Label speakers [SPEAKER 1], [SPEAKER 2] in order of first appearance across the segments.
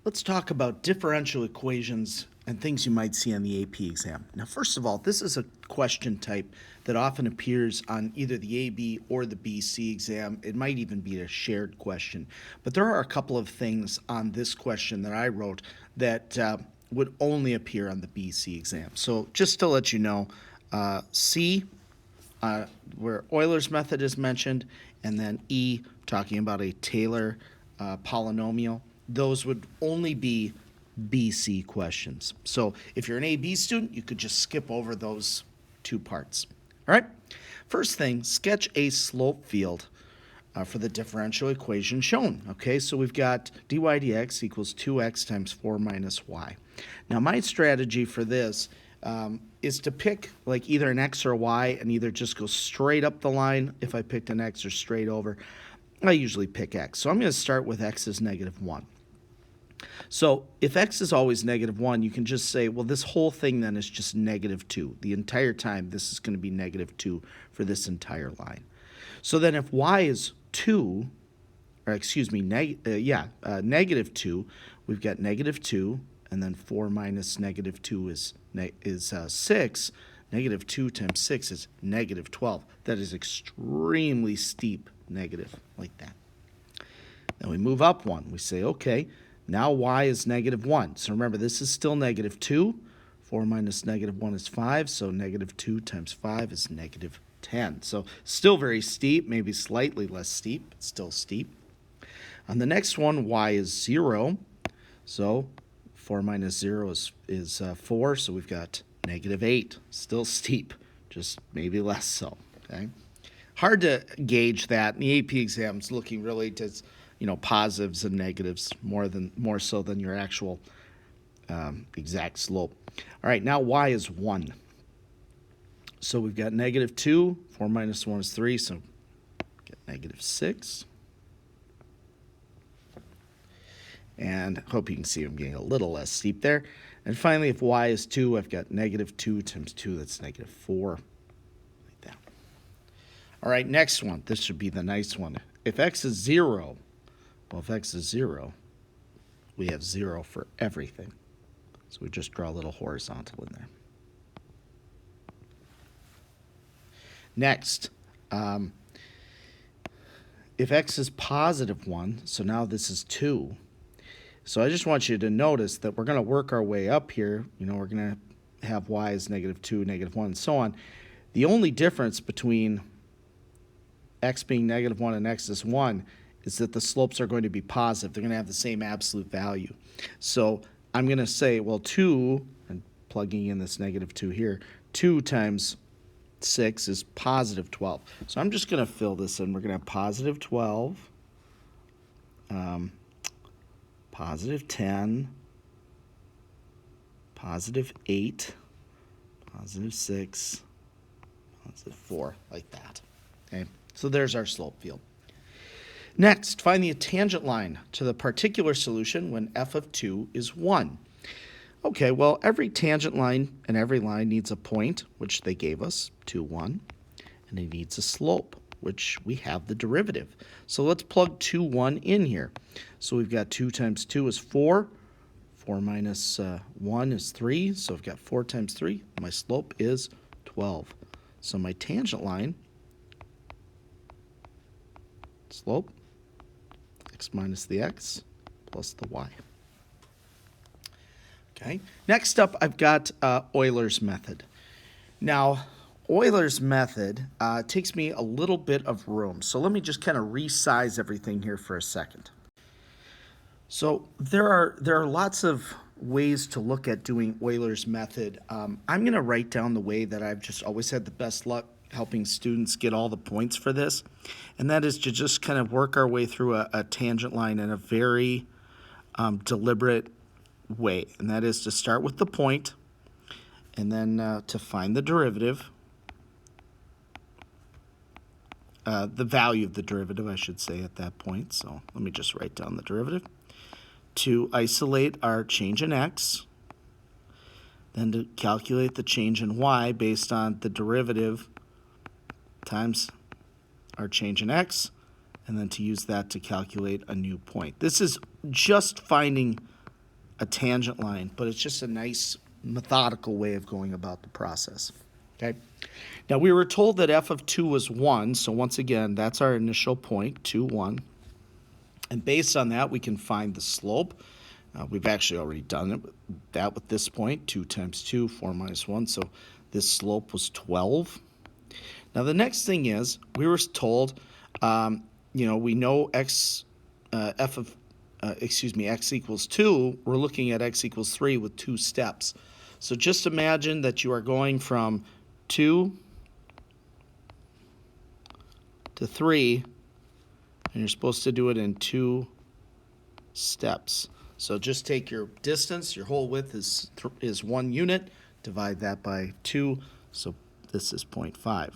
[SPEAKER 1] Let's talk about differential equations and things you might see on the AP exam. Now, first of all, this is a question type that often appears on either the AB or the BC exam. It might even be a shared question. But there are a couple of things on this question that I wrote that would only appear on the BC exam. So just to let you know, C, where Euler's method is mentioned, and then E, talking about a Taylor polynomial. Those would only be BC questions. So if you're an AB student, you could just skip over those two parts. All right, first thing, sketch a slope field for the differential equation shown. Okay, so we've got dy dx equals 2x times 4 minus y. Now my strategy for this is to pick like either an x or a y and either just go straight up the line if I picked an x or straight over. I usually pick x. So I'm going to start with x is -1. So if x is always -1, you can just say, well, this whole thing then is just -2. The entire time, this is going to be -2 for this entire line. So then if y is 2, or excuse me, -2, we've got -2, and then 4 minus -2 is 6. -2 times 6 is -12. That is extremely steep negative, like that. Then we move up one. We say, okay, now y is -1. So remember, this is still -2. 4 minus -1 is 5, so -2 times 5 is -10. So still very steep, maybe slightly less steep, but still steep. On the next one, y is 0. So 4 minus 0 is 4, so we've got -8. Still steep, just maybe less so, okay? Hard to gauge that. In the AP exams, looking really to, positives and negatives more so than your actual exact slope. All right, now y is 1. So we've got -2. 4 minus 1 is 3, so get -6. And I hope you can see I'm getting a little less steep there. And finally, if y is 2, I've got -2 times 2, that's -4. Like that. All right, next one. This should be the nice one. If x is 0, well, if x is 0, we have 0 for everything. So we just draw a little horizontal in there. Next, if x is +1, so now this is 2. So I just want you to notice that we're going to work our way up here. We're going to have y is -2, -1, and so on. The only difference between x being -1 and x is 1 is that the slopes are going to be positive. They're going to have the same absolute value. So I'm going to say, well, 2, and plugging in this -2 here, 2 times 6 is +12. So I'm just going to fill this in. We're going to have +12, +10, +8, +6, +4, like that. Okay, so there's our slope field. Next, find the tangent line to the particular solution when f of 2 is 1. Okay, well, every tangent line and every line needs a point, which they gave us, 2, 1, and it needs a slope, which we have the derivative. So let's plug 2, 1 in here. So we've got 2 times 2 is 4. 4 minus 1 is 3. So I've got 4 times 3. My slope is 12. So my tangent line, slope, x minus the x plus the y. Okay. Next up, I've got Euler's method. Now, Euler's method takes me a little bit of room. So let me just kind of resize everything here for a second. So there are lots of ways to look at doing Euler's method. I'm going to write down the way that I've just always had the best luck helping students get all the points for this, and that is to just kind of work our way through a tangent line in a very deliberate way, and that is to start with the point and then to find the derivative, the value of the derivative, I should say, at that point. So let me just write down the derivative. To isolate our change in x, then to calculate the change in y based on the derivative times our change in x, and then to use that to calculate a new point. This is just finding a tangent line, but it's just a nice methodical way of going about the process. Okay. Now we were told that f of 2 was 1, so once again, that's our initial point, 2, 1. And based on that, we can find the slope. We've actually already done that with this point, 2 times 2, 4 minus 1, so this slope was 12. Now the next thing is, we were told, we know x equals 2. We're looking at x equals 3 with 2 steps. So just imagine that you are going from 2 to 3, and you're supposed to do it in 2 steps. So just take your distance, your whole width is 1 unit, divide that by 2, so this is 0.5.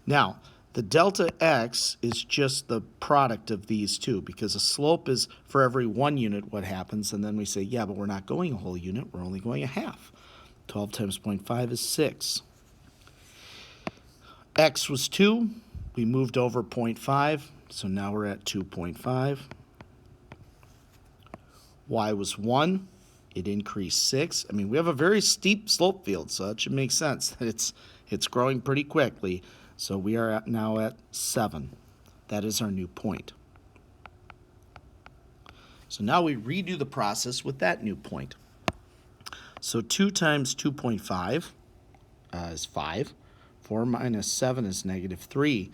[SPEAKER 1] Now, the delta x is just the product of these two, because a slope is for every 1 unit what happens, and then we say, yeah, but we're not going a whole unit, we're only going a half. 12 times 0.5 is 6. X was 2, we moved over 0.5, so now we're at 2.5. Y was 1, it increased 6. I mean, we have a very steep slope field, so that should make sense. It's growing pretty quickly, so we are now at 7. That is our new point. So now we redo the process with that new point. So 2 times 2.5 is 5. 4 minus 7 is negative 3.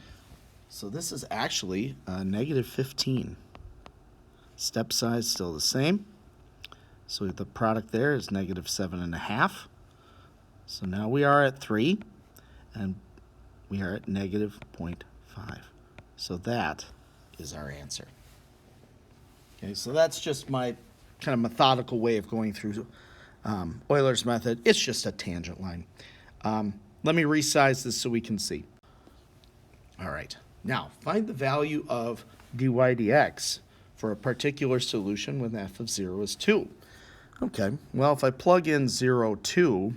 [SPEAKER 1] So this is actually negative 15. Step size still the same. So the product there is negative 7.5. So now we are at 3, and we are at negative 0.5. So that is our answer. Okay, so that's just my kind of methodical way of going through Euler's method. It's just a tangent line. Let me resize this so we can see. All right, now find the value of dy dx for a particular solution when f of 0 is 2. Okay, well, if I plug in 0, 2,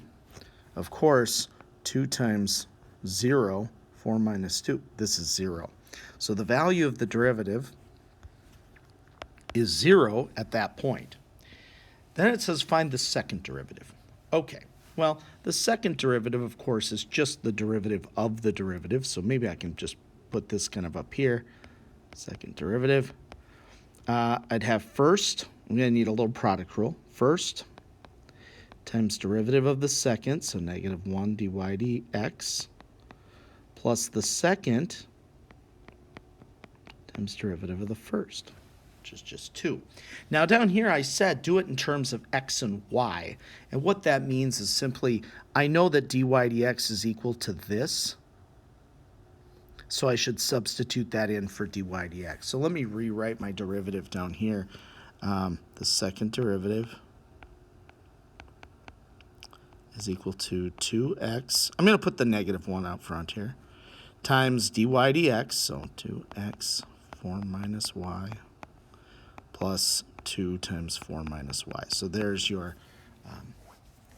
[SPEAKER 1] of course, 2 times 0, 4 minus 2, this is 0. So the value of the derivative is 0 at that point. Then it says find the second derivative. Okay, well, the second derivative, of course, is just the derivative of the derivative, so maybe I can just put this kind of up here. Second derivative. I'd have first, I'm going to need a little product rule. First times derivative of the second, so negative 1 dy dx, plus the second times derivative of the first, which is just 2. Now down here I said do it in terms of x and y, and what that means is simply I know that dy dx is equal to this, so I should substitute that in for dy dx. So let me rewrite my derivative down here. The second derivative is equal to 2x. I'm going to put the negative 1 out front here, times dy dx, so 2x 4 minus y plus 2 times 4 minus y. So there's your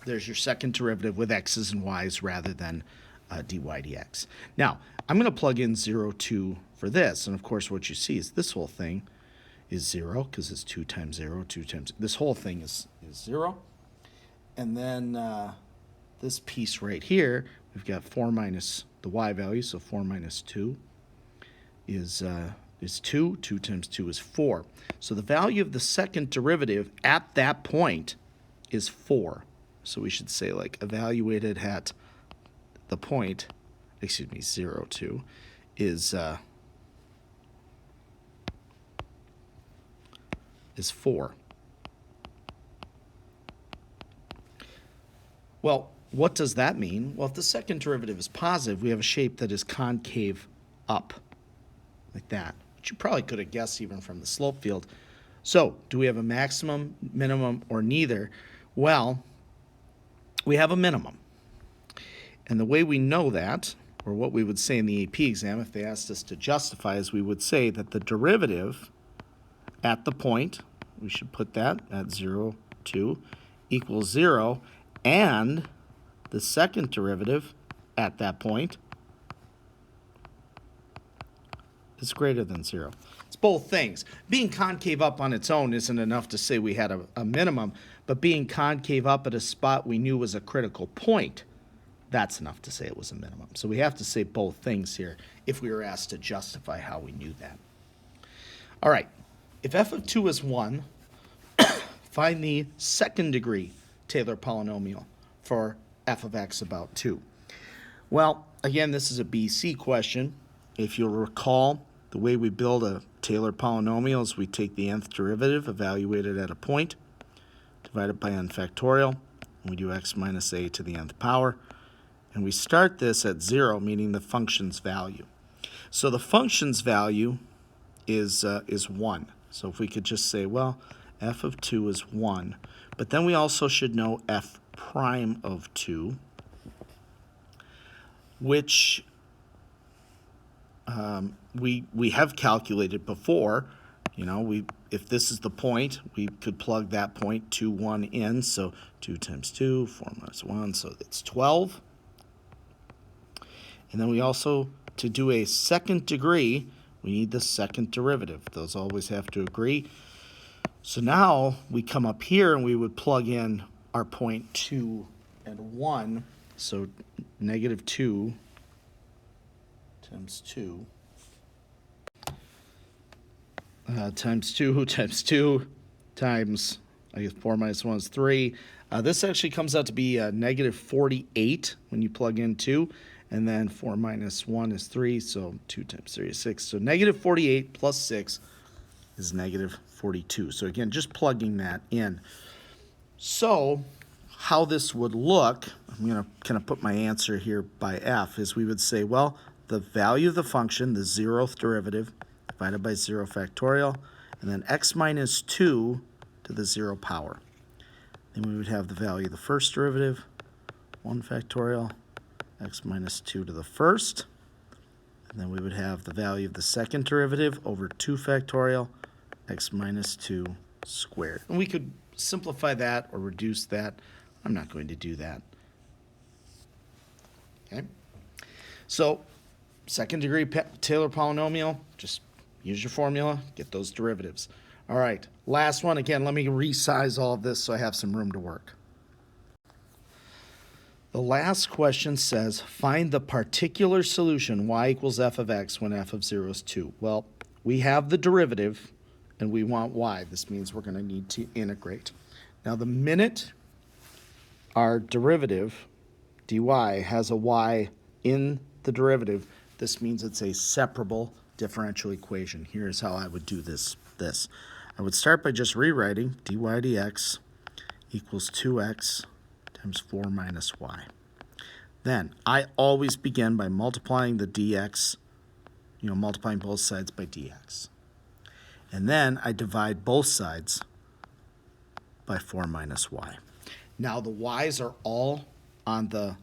[SPEAKER 1] second derivative with x's and y's rather than dy dx. Now, I'm going to plug in 0, 2 for this, and of course what you see is this whole thing is 0, because it's 2 times 0, 2 times, this whole thing is 0. And then this piece right here, we've got 4 minus the y value, so 4 minus 2 is 2. 2 times 2 is 4. So the value of the second derivative at that point is 4. So we should say, like, evaluated at the point, 0, 2, is 4. Well, what does that mean? Well, if the second derivative is positive, we have a shape that is concave up, like that, which you probably could have guessed even from the slope field. So, do we have a maximum, minimum, or neither? Well, we have a minimum. And the way we know that, or what we would say in the AP exam if they asked us to justify, is we would say that the derivative at the point, we should put that at 0, 2, equals 0, and the second derivative at that point is greater than 0. It's both things. Being concave up on its own isn't enough to say we had a minimum, but being concave up at a spot we knew was a critical point, that's enough to say it was a minimum. So we have to say both things here if we were asked to justify how we knew that. All right, if f of 2 is 1, find the second degree Taylor polynomial for f of x about 2. Well, again, this is a BC question. If you'll recall, the way we build a Taylor polynomial is we take the nth derivative, evaluate it at a point, divide it by n factorial, and we do x minus a to the nth power. And we start this at 0, meaning the function's value. So the function's value is 1. So if we could just say, well, f of 2 is 1. But then we also should know f prime of 2, which we have calculated before. You know, if this is the point, we could plug that point 2, 1 in. So 2 times 2, 4 minus 1, so it's 12. And then we also, to do a second degree, we need the second derivative. Those always have to agree. So now we come up here and we would plug in our point 2 and 1. So negative 2 times 2 times 2 times 2 times, I guess 4 minus 1 is 3. This actually comes out to be negative 48 when you plug in 2. And then 4 minus 1 is 3, so 2 times 3 is 6. So negative 48 plus 6 is negative 42. So again, just plugging that in. So how this would look, I'm going to kind of put my answer here by f, is we would say, well, the value of the function, the 0th derivative, divided by 0 factorial, and then x minus 2 to the 0 power. Then we would have the value of the first derivative, 1 factorial, x minus 2 to the first, and then we would have the value of the second derivative over 2 factorial, x minus 2 squared. And we could simplify that or reduce that. I'm not going to do that. Okay? So, second degree Taylor polynomial, just use your formula, get those derivatives. All right, last one. Again, let me resize all of this so I have some room to work. The last question says, find the particular solution y equals f of x when f of 0 is 2. Well, we have the derivative, and we want y. This means we're going to need to integrate. Now, the minute our derivative, dy, has a y in the derivative, this means it's a separable differential equation. Here's how I would do this. I would start by just rewriting dy dx equals 2x times 4 minus y. Then I always begin by multiplying the dx, multiplying both sides by dx. And then I divide both sides by 4 minus y. Now the y's are all on the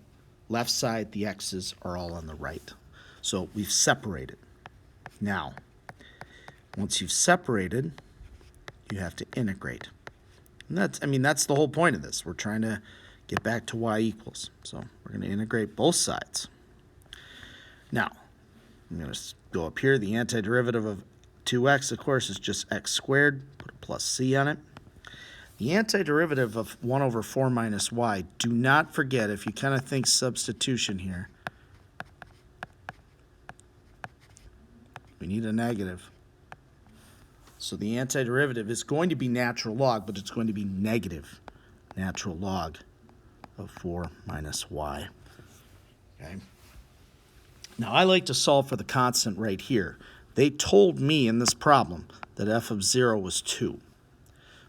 [SPEAKER 1] left side, the x's are all on the right. So we've separated. Now, once you've separated, you have to integrate. And that's the whole point of this. We're trying to get back to y equals. So we're going to integrate both sides. Now, I'm going to go up here. The antiderivative of 2x, of course, is just x squared. Put a plus c on it. The antiderivative of 1 over 4 minus y, do not forget, if you kind of think substitution here, we need a negative. So the antiderivative is going to be natural log, but it's going to be negative natural log of 4 minus y. Okay. Now, I like to solve for the constant right here. They told me in this problem that f of 0 was 2.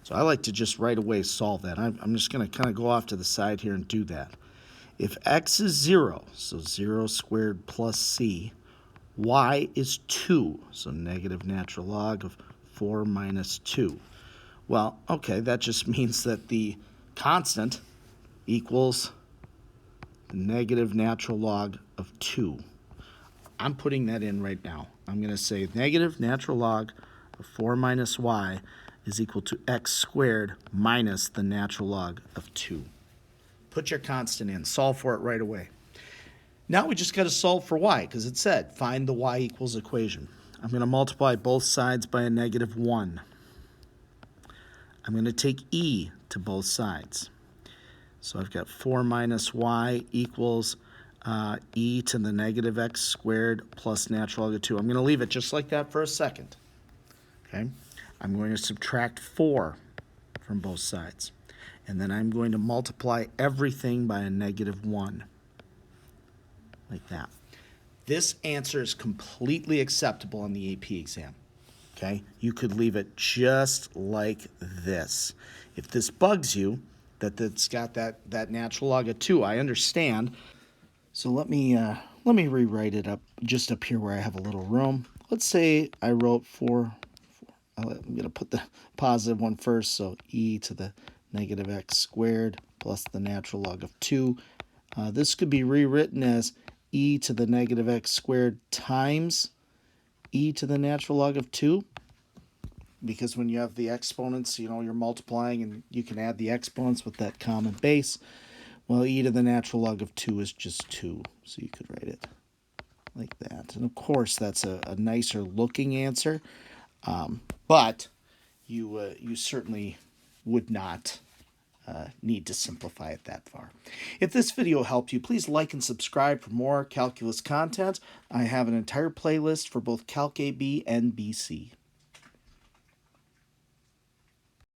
[SPEAKER 1] So I like to just right away solve that. I'm just going to kind of go off to the side here and do that. If x is 0, so 0 squared plus c, y is 2, so negative natural log of 4 minus 2. Well, okay, that just means that the constant equals the negative natural log of 2. I'm putting that in right now. I'm going to say negative natural log of 4 minus y is equal to x squared minus the natural log of 2. Put your constant in. Solve for it right away. Now we just got to solve for y, because it said find the y equals equation. I'm going to multiply both sides by a -1. I'm going to take e to both sides. So I've got 4 minus y equals e to the -x squared plus natural log of 2. I'm going to leave it just like that for a second. Okay? I'm going to subtract 4 from both sides. And then I'm going to multiply everything by a -1. Like that. This answer is completely acceptable on the AP exam. Okay? You could leave it just like this. If this bugs you, that it's got that natural log of 2, I understand. So let me rewrite it up just up here where I have a little room. Let's say I wrote 4. I'm going to put the positive one first, so e to the -x squared plus the natural log of 2. This could be rewritten as e to the -x squared times e to the natural log of 2, because when you have the exponents, you're multiplying and you can add the exponents with that common base. Well, e to the natural log of 2 is just 2, so you could write it like that. And of course, that's a nicer looking answer, but you certainly would not need to simplify it that far. If this video helped you, please like and subscribe for more calculus content. I have an entire playlist for both Calc AB and BC.